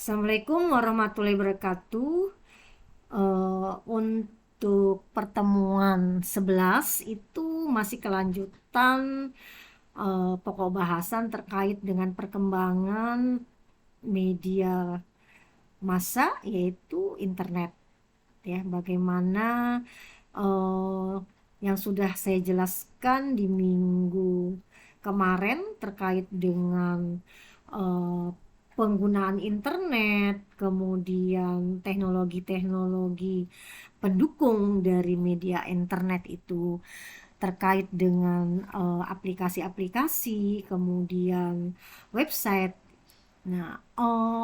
Assalamualaikum warahmatullahi wabarakatuh. Untuk pertemuan 11 itu masih kelanjutan pokok bahasan terkait dengan perkembangan media massa yaitu internet, ya. Bagaimana eh, yang sudah saya jelaskan di minggu kemarin terkait dengan eh, penggunaan internet, kemudian teknologi-teknologi pendukung dari media internet itu terkait dengan aplikasi-aplikasi, kemudian website. Nah,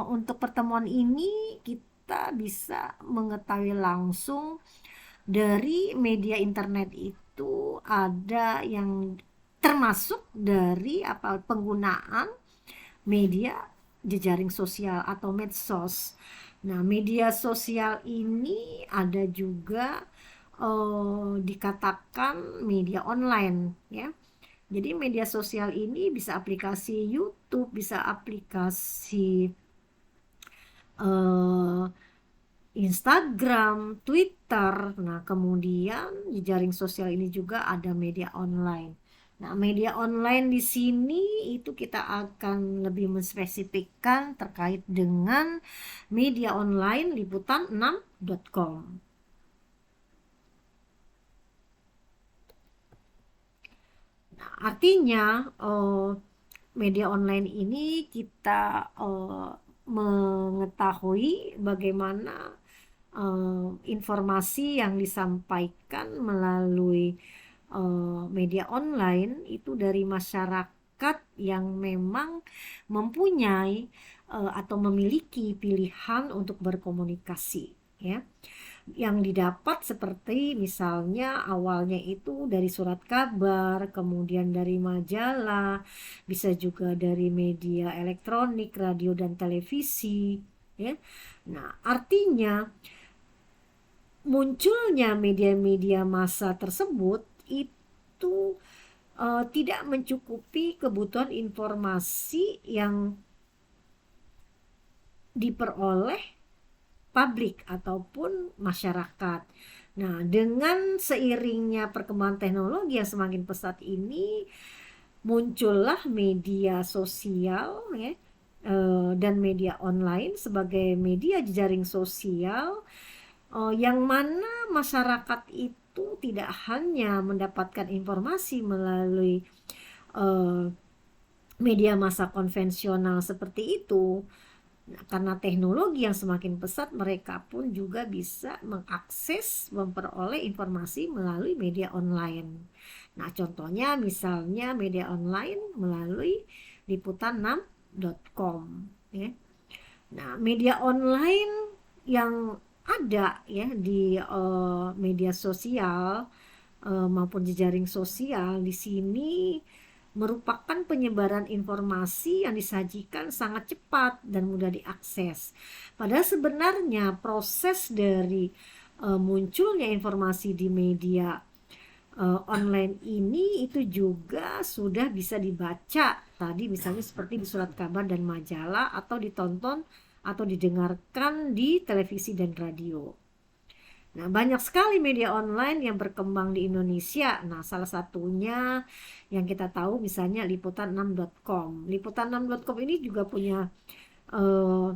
untuk pertemuan ini kita bisa mengetahui langsung dari media internet itu ada yang termasuk dari penggunaan media jejaring sosial atau medsos. Nah, media sosial ini ada juga dikatakan media online, ya. Jadi media sosial ini bisa aplikasi YouTube, bisa aplikasi eh, Instagram, Twitter. Nah, kemudian di jaring sosial ini juga ada media online. Nah, media online di sini itu kita akan lebih menspesifikkan terkait dengan media online liputan6.com. Nah, artinya media online ini kita mengetahui bagaimana informasi yang disampaikan melalui media online itu dari masyarakat yang memang mempunyai atau memiliki pilihan untuk berkomunikasi, ya. Yang didapat seperti misalnya awalnya itu dari surat kabar, kemudian dari majalah, bisa juga dari media elektronik, radio dan televisi, ya. Nah, artinya munculnya media-media massa tersebut itu tidak mencukupi kebutuhan informasi yang diperoleh publik ataupun masyarakat. Nah, dengan seiringnya perkembangan teknologi yang semakin pesat ini, muncullah media sosial, ya, dan media online sebagai media jejaring sosial yang mana masyarakat itu tidak hanya mendapatkan informasi melalui media massa konvensional seperti itu. Nah, karena teknologi yang semakin pesat, mereka pun juga bisa mengakses, memperoleh informasi melalui media online. Nah, contohnya misalnya media online melalui liputan6.com, ya. Nah, media online yang ada, ya, di media sosial maupun jejaring sosial di sini merupakan penyebaran informasi yang disajikan sangat cepat dan mudah diakses. Padahal sebenarnya proses dari munculnya informasi di media online ini itu juga sudah bisa dibaca tadi, misalnya seperti di surat kabar dan majalah, atau ditonton atau didengarkan di televisi dan radio. Nah, banyak sekali media online yang berkembang di Indonesia. Nah, salah satunya yang kita tahu misalnya liputan6.com. Liputan6.com ini juga punya eh,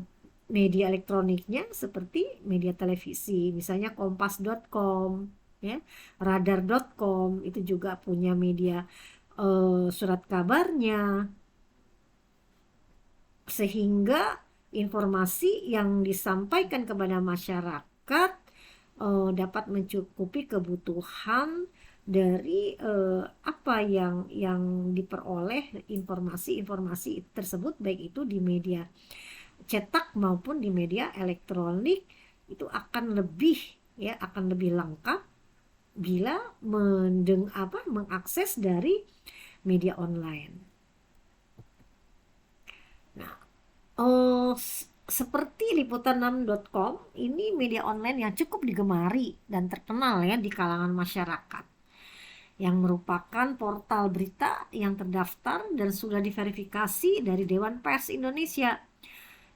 media elektroniknya seperti media televisi, misalnya kompas.com, ya, radar.com itu juga punya media surat kabarnya, sehingga informasi yang disampaikan kepada masyarakat dapat mencukupi kebutuhan dari apa yang diperoleh, informasi-informasi tersebut, baik itu di media cetak maupun di media elektronik. Itu akan lebih, ya, akan lebih lengkap bila mengakses dari media online. Nah, seperti liputan6.com ini media online yang cukup digemari dan terkenal, ya, di kalangan masyarakat, yang merupakan portal berita yang terdaftar dan sudah diverifikasi dari Dewan Pers Indonesia.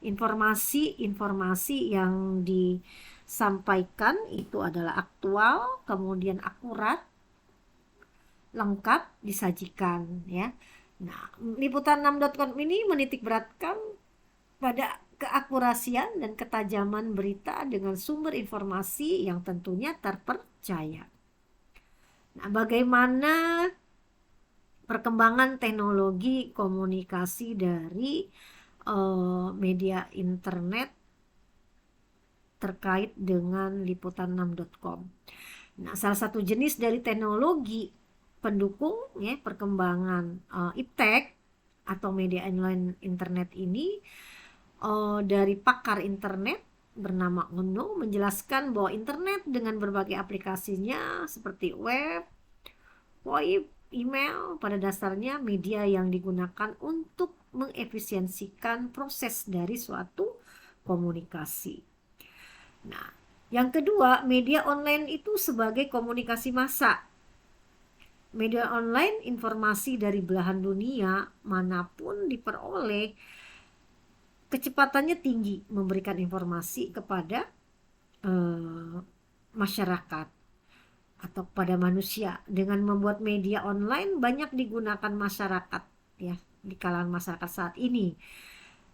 Informasi-informasi yang disampaikan itu adalah aktual, kemudian akurat, lengkap disajikan ya. Nah, liputan6.com ini menitik beratkan pada keakurasian dan ketajaman berita dengan sumber informasi yang tentunya terpercaya. Nah, bagaimana perkembangan teknologi komunikasi dari media internet terkait dengan liputan6.com. Nah, salah satu jenis dari teknologi pendukung ya perkembangan iptek atau media online internet ini dari pakar internet bernama Ono menjelaskan bahwa internet dengan berbagai aplikasinya seperti web, VoIP, email pada dasarnya media yang digunakan untuk mengefisiensikan proses dari suatu komunikasi. Nah, yang kedua, media online itu sebagai komunikasi massa. Media online informasi dari belahan dunia manapun diperoleh, kecepatannya tinggi memberikan informasi kepada masyarakat atau pada manusia. Dengan membuat media online banyak digunakan masyarakat ya di kalangan masyarakat saat ini.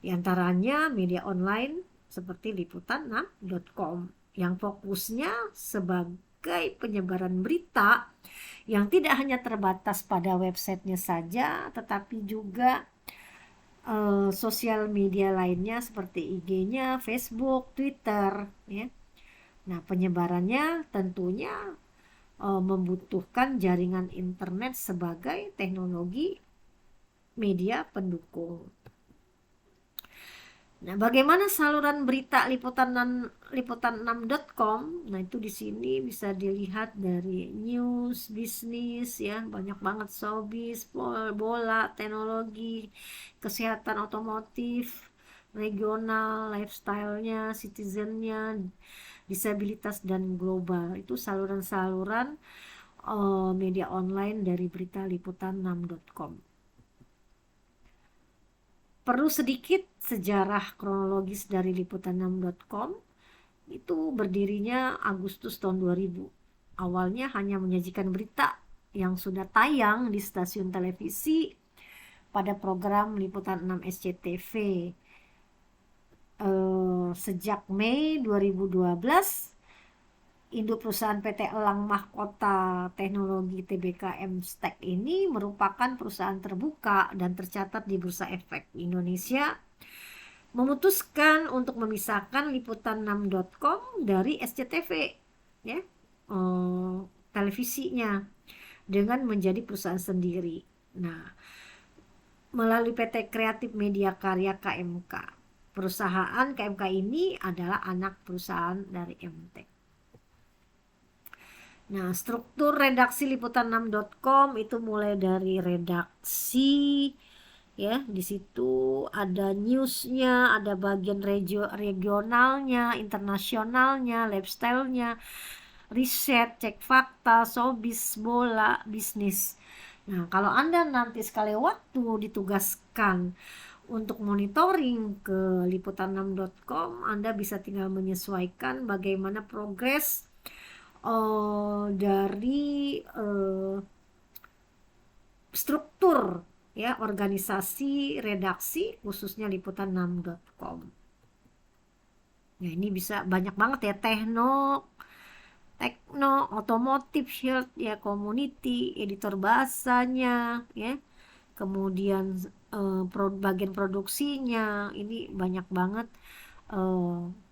Di antaranya media online seperti liputan6.com yang fokusnya sebagai penyebaran berita yang tidak hanya terbatas pada websitenya saja, tetapi juga sosial media lainnya seperti IG-nya, Facebook, Twitter ya. Nah, penyebarannya tentunya membutuhkan jaringan internet sebagai teknologi media pendukung. Nah, bagaimana saluran berita liputan6.com? Nah, itu di sini bisa dilihat dari news, bisnis ya, banyak banget showbiz, bola, teknologi, kesehatan otomotif, regional, lifestyle-nya, citizen-nya, disabilitas dan global. Itu saluran-saluran media online dari berita liputan6.com. Perlu sedikit sejarah kronologis dari liputan6.com. Itu berdirinya Agustus tahun 2000. Awalnya hanya menyajikan berita yang sudah tayang di stasiun televisi pada program Liputan 6 SCTV. Sejak Mei 2012, induk perusahaan PT Elang Mahkota Teknologi TBK Mstek ini merupakan perusahaan terbuka dan tercatat di Bursa Efek Indonesia, memutuskan untuk memisahkan liputan6.com dari SCTV ya, televisinya dengan menjadi perusahaan sendiri. Nah, melalui PT Kreatif Media Karya KMK. Perusahaan KMK ini adalah anak perusahaan dari MTEK. Nah, struktur redaksi liputan6.com itu mulai dari redaksi ya, di situ ada newsnya, ada bagian regionalnya, internasionalnya, lifestyle-nya, riset, cek fakta, showbiz, bola, bisnis. Nah, kalau Anda nanti sekali waktu ditugaskan untuk monitoring ke liputan6.com, Anda bisa tinggal menyesuaikan bagaimana progres dari struktur ya organisasi redaksi khususnya liputan6.com. Nah, ini bisa banyak banget ya, tekno, otomotif, health ya, community, editor bahasanya ya. Kemudian bagian produksinya ini banyak banget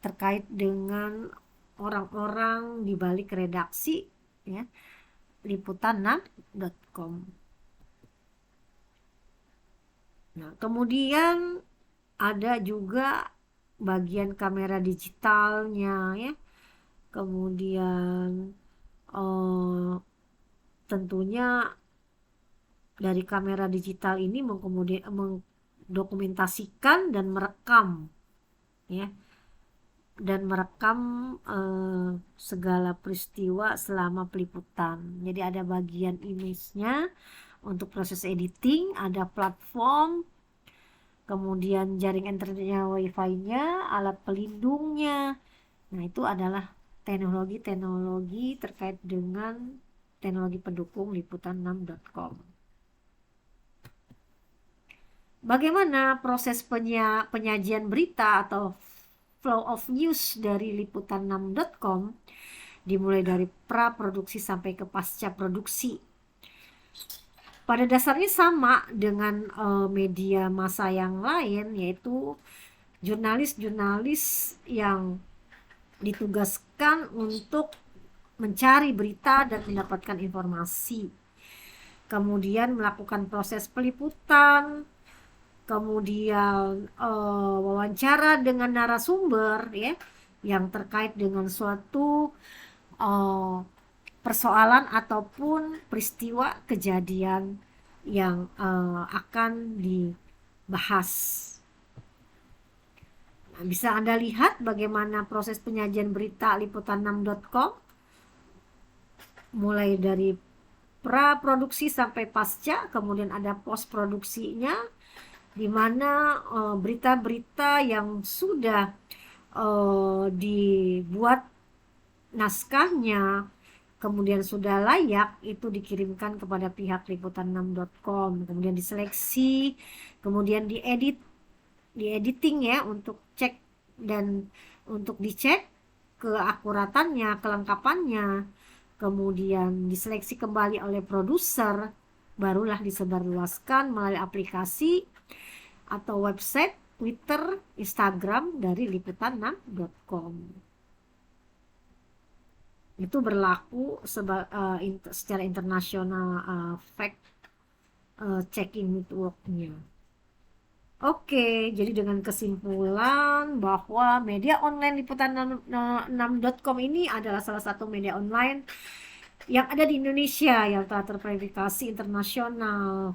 terkait dengan orang-orang di balik redaksi ya liputan6.com. Nah, kemudian ada juga bagian kamera digitalnya ya. Kemudian tentunya dari kamera digital ini mendokumentasikan dan merekam ya, dan merekam segala peristiwa selama peliputan. Jadi ada bagian image-nya untuk proses editing, ada platform kemudian jaring internetnya, wifi-nya, alat pelindungnya. Nah, itu adalah teknologi-teknologi terkait dengan teknologi pendukung liputan6.com. Bagaimana proses penyajian berita atau flow of news dari liputan6.com, dimulai dari pra-produksi sampai ke pasca produksi. Pada dasarnya sama dengan media massa yang lain, yaitu jurnalis-jurnalis yang ditugaskan untuk mencari berita dan mendapatkan informasi, kemudian melakukan proses peliputan, kemudian wawancara dengan narasumber ya yang terkait dengan suatu persoalan ataupun peristiwa kejadian yang akan dibahas. Nah, bisa Anda lihat bagaimana proses penyajian berita liputan6.com mulai dari pra-produksi sampai pasca, kemudian ada post-produksinya, di mana berita-berita yang sudah dibuat naskahnya, kemudian sudah layak, itu dikirimkan kepada pihak liputan6.com, kemudian diseleksi, kemudian diediting ya untuk cek dan untuk dicek keakuratannya, kelengkapannya, kemudian diseleksi kembali oleh produser, barulah disebarluaskan melalui aplikasi atau website, Twitter, Instagram dari liputan6.com. Itu berlaku secara internasional fact checking networknya. Oke, jadi dengan kesimpulan bahwa media online liputan6.com ini adalah salah satu media online yang ada di Indonesia yang telah terverifikasi internasional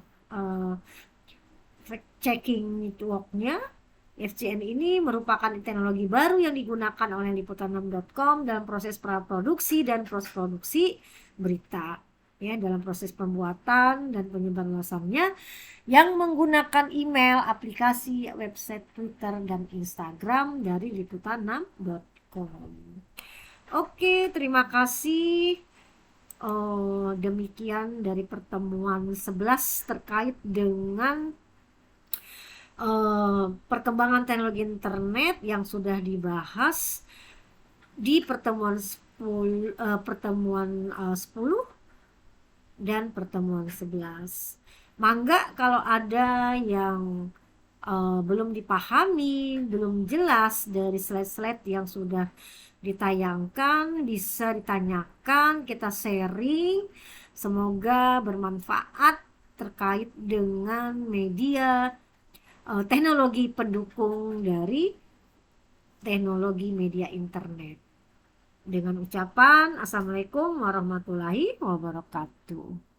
fact checking networknya. FCN ini merupakan teknologi baru yang digunakan oleh liputan6.com dalam proses praproduksi dan postproduksi berita ya, dalam proses pembuatan dan penyebarluasannya yang menggunakan email, aplikasi, website, Twitter, dan Instagram dari liputan6.com. Oke, terima kasih. Demikian dari pertemuan 11 terkait dengan perkembangan teknologi internet yang sudah dibahas di pertemuan 10 dan pertemuan 11. Mangga kalau ada yang belum dipahami, belum jelas dari slide-slide yang sudah ditayangkan, bisa ditanyakan, kita sharing. Semoga bermanfaat terkait dengan media teknologi pendukung dari teknologi media internet. Dengan ucapan Assalamualaikum warahmatullahi wabarakatuh.